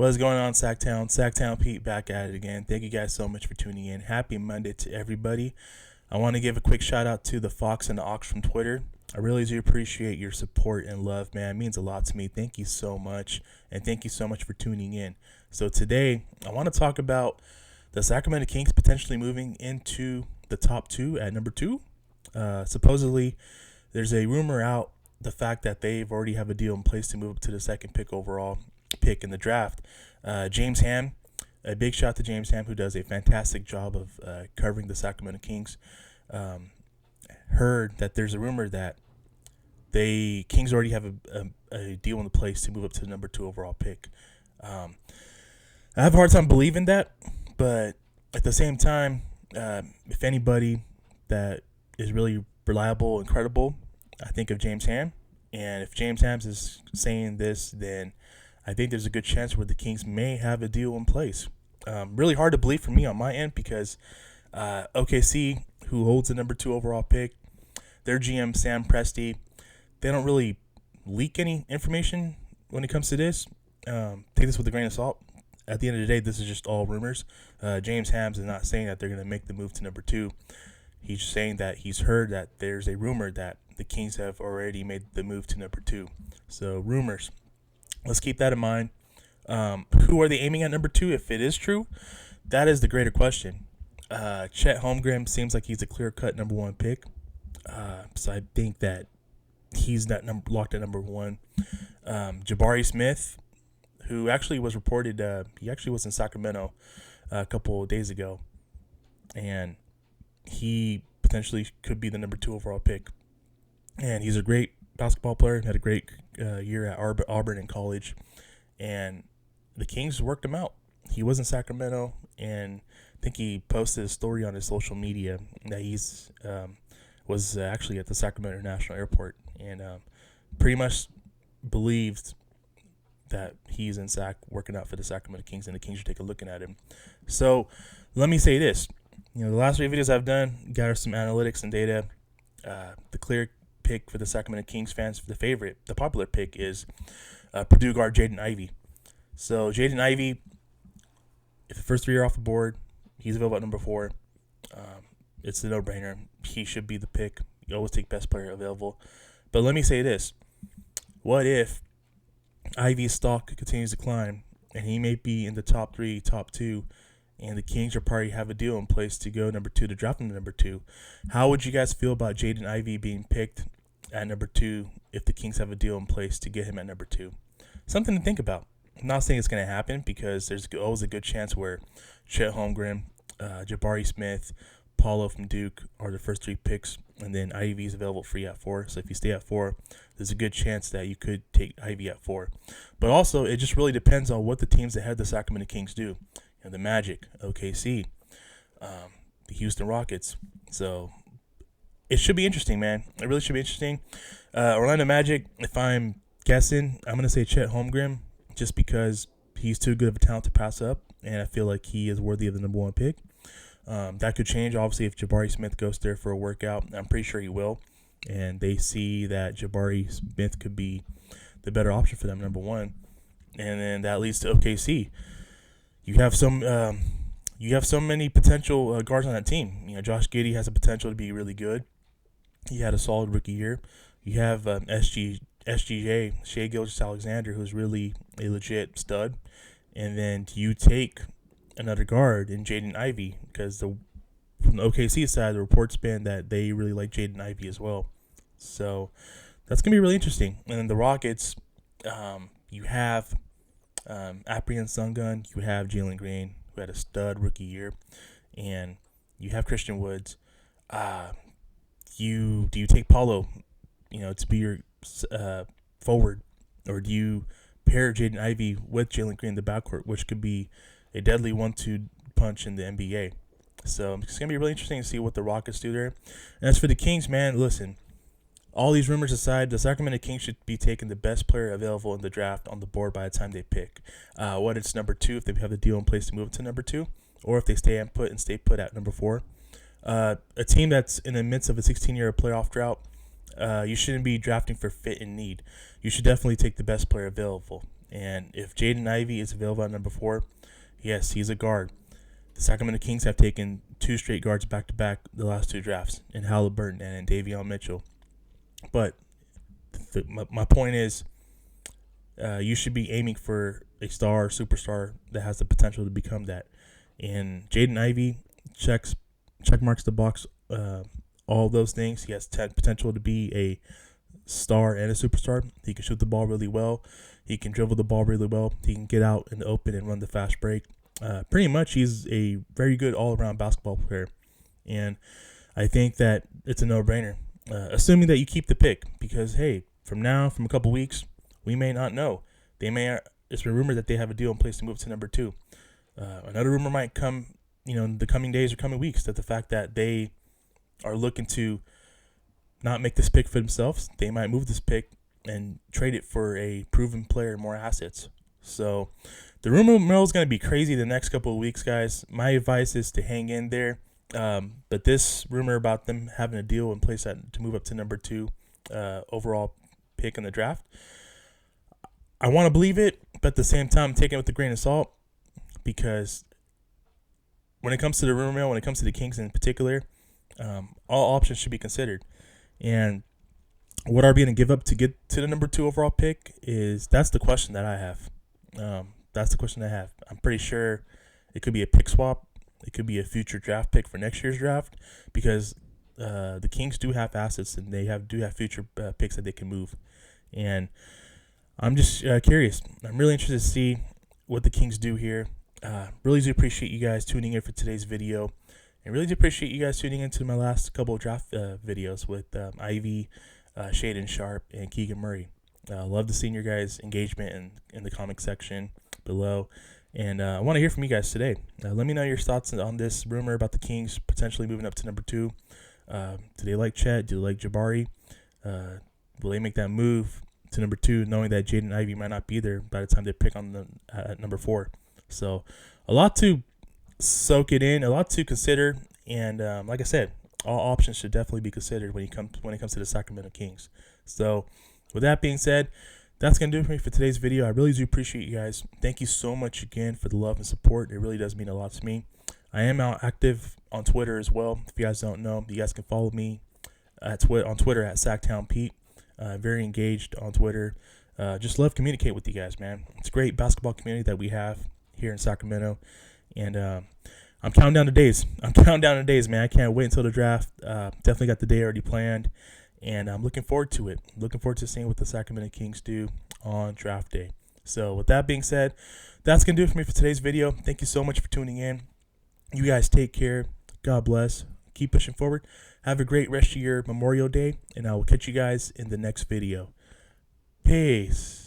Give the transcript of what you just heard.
What is going on, Sacktown? Sacktown Pete back at it again. Thank you guys so much for tuning in. Happy Monday to everybody. I want to give a quick shout out to the Fox and the Ox from Twitter. I really do appreciate your support and love, man. It means a lot to me. Thank you so much. And thank you so much for tuning in. So today, I want to talk about the Sacramento Kings potentially moving into the top two at number two. Supposedly, there's a rumor out the fact that they've already have a deal in place to move up to the second pick in the draft. James Ham, a big shout to James Ham, who does a fantastic job of covering the Sacramento Kings. Heard that there's a rumor that Kings already have a deal in place to move up to the number two overall pick. I have a hard time believing that, but at the same time, if anybody that is really reliable and credible, I think of James Ham. And if James Ham is saying this, then I think there's a good chance where the Kings may have a deal in place. Really hard to believe for me on my end because OKC, who holds the number two overall pick, their GM, Sam Presti, they don't really leak any information when it comes to this. Take this with a grain of salt. At the end of the day, this is just all rumors. James Hams is not saying that they're going to make the move to number two. He's just saying that he's heard that there's a rumor that the Kings have already made the move to number two. So rumors. Let's keep that in mind. Who are they aiming at number two? If it is true, that is the greater question. Chet Holmgren seems like he's a clear-cut number one pick. So I think that he's not locked at number one. Jabari Smith, who actually was reported, he actually was in Sacramento a couple of days ago, and he potentially could be the number two overall pick. And he's a great basketball player, had a great year at Auburn in college, and the Kings worked him out. He was in Sacramento, and I think he posted a story on his social media that he's was actually at the Sacramento International Airport, and pretty much believed that he's in Sac working out for the Sacramento Kings, and the Kings are taking a look at him. So let me say this. The last three videos I've done, gathered some analytics and data. The clear pick for the Sacramento Kings fans, the popular pick is Purdue guard Jaden Ivey. So Jaden Ivey, if the first three are off the board, he's available at number 4. It's a no-brainer. He should be the pick. You always take best player available. But let me say this. What if Ivey's stock continues to climb and he may be in the top 3, top 2, and the Kings are probably have a deal in place to go number 2, to draft him to number 2? How would you guys feel about Jaden Ivey being picked at number 2 if the Kings have a deal in place to get him at number 2? Something to think about. I'm not saying it's going to happen because there's always a good chance where Chet Holmgren, Jabari Smith, Paulo from Duke are the first 3 picks, and then Ivy is available free at 4. So if you stay at 4, there's a good chance that you could take Ivy at 4. But also, it just really depends on what the teams that had the Sacramento Kings do. The Magic, OKC, the Houston Rockets. So it should be interesting, man. It really should be interesting. Orlando Magic, if I'm guessing, I'm going to say Chet Holmgren just because he's too good of a talent to pass up, and I feel like he is worthy of the number 1 pick. That could change, obviously, if Jabari Smith goes there for a workout. I'm pretty sure he will, and they see that Jabari Smith could be the better option for them, number 1. And then that leads to OKC. You have so many potential guards on that team. Josh Giddey has a potential to be really good. He had a solid rookie year. You have SGJ, Shai Gilgeous-Alexander, who's really a legit stud. And then you take another guard in Jaden Ivey because from the OKC side, the report's been that they really like Jaden Ivey as well. So that's going to be really interesting. And then the Rockets, you have Aprian Sungun, you have Jalen Green, who had a stud rookie year, and you have Christian Woods. Do you take Paulo, to be your forward, or do you pair Jaden Ivey with Jalen Green in the backcourt, which could be a deadly 1-2 punch in the NBA? So it's gonna be really interesting to see what the Rockets do there. And as for the Kings, man, listen. All these rumors aside, the Sacramento Kings should be taking the best player available in the draft on the board by the time they pick. Whether it's number 2, if they have the deal in place to move to number 2, or if they stay put at number 4. A team that's in the midst of a 16-year playoff drought, you shouldn't be drafting for fit and need. You should definitely take the best player available. And if Jaden Ivey is available at number 4, yes, he's a guard. The Sacramento Kings have taken 2 straight guards back-to-back the last 2 drafts, in Halliburton and in Davion Mitchell. But my point is, you should be aiming for a star or superstar that has the potential to become that. And Jaden Ivey check marks the box, all those things. He has potential to be a star and a superstar. He can shoot the ball really well. He can dribble the ball really well. He can get out in the open and run the fast break. Pretty much, he's a very good all-around basketball player. And I think that it's a no-brainer, assuming that you keep the pick. Because, hey, from a couple weeks, we may not know. It's been rumored that they have a deal in place to move to number 2. Another rumor might come, in the coming days or coming weeks, that the fact that they are looking to not make this pick for themselves, they might move this pick and trade it for a proven player, more assets. So the rumor mill is going to be crazy the next couple of weeks, guys. My advice is to hang in there. But this rumor about them having a deal in place to move up to number 2 overall pick in the draft, I want to believe it, but at the same time, I'm taking it with a grain of salt, because when it comes to the rumor mill, when it comes to the Kings in particular, all options should be considered. And what are we going to give up to get to the number 2 overall pick that's the question that I have. I'm pretty sure it could be a pick swap. It could be a future draft pick for next year's draft, because the Kings do have assets, and they do have future picks that they can move. And I'm just curious. I'm really interested to see what the Kings do here. Really do appreciate you guys tuning in for today's video. And really do appreciate you guys tuning into my last couple of draft videos with Ivy, Shaden Sharp, and Keegan Murray. Love to see your guys' engagement in the comment section below. And I want to hear from you guys today. Let me know your thoughts on this rumor about the Kings potentially moving up to number 2. Do they like Chet? Do they like Jabari? Will they make that move to number 2, knowing that Jaden Ivey might not be there by the time they pick on at number 4? So a lot to soak it in, a lot to consider. And like I said, all options should definitely be considered when it comes to the Sacramento Kings. So with that being said, that's going to do it for me for today's video. I really do appreciate you guys. Thank you so much again for the love and support. It really does mean a lot to me. I am active on Twitter as well. If you guys don't know, you guys can follow me on Twitter at SacktownPete. Very engaged on Twitter. Just love communicate with you guys, man. It's a great basketball community that we have here in Sacramento. And I'm counting down the days. Man. I can't wait until the draft. Definitely got the day already planned. And I'm looking forward to it. Looking forward to seeing what the Sacramento Kings do on draft day. So with that being said, that's going to do it for me for today's video. Thank you so much for tuning in. You guys take care. God bless. Keep pushing forward. Have a great rest of your Memorial Day. And I will catch you guys in the next video. Peace.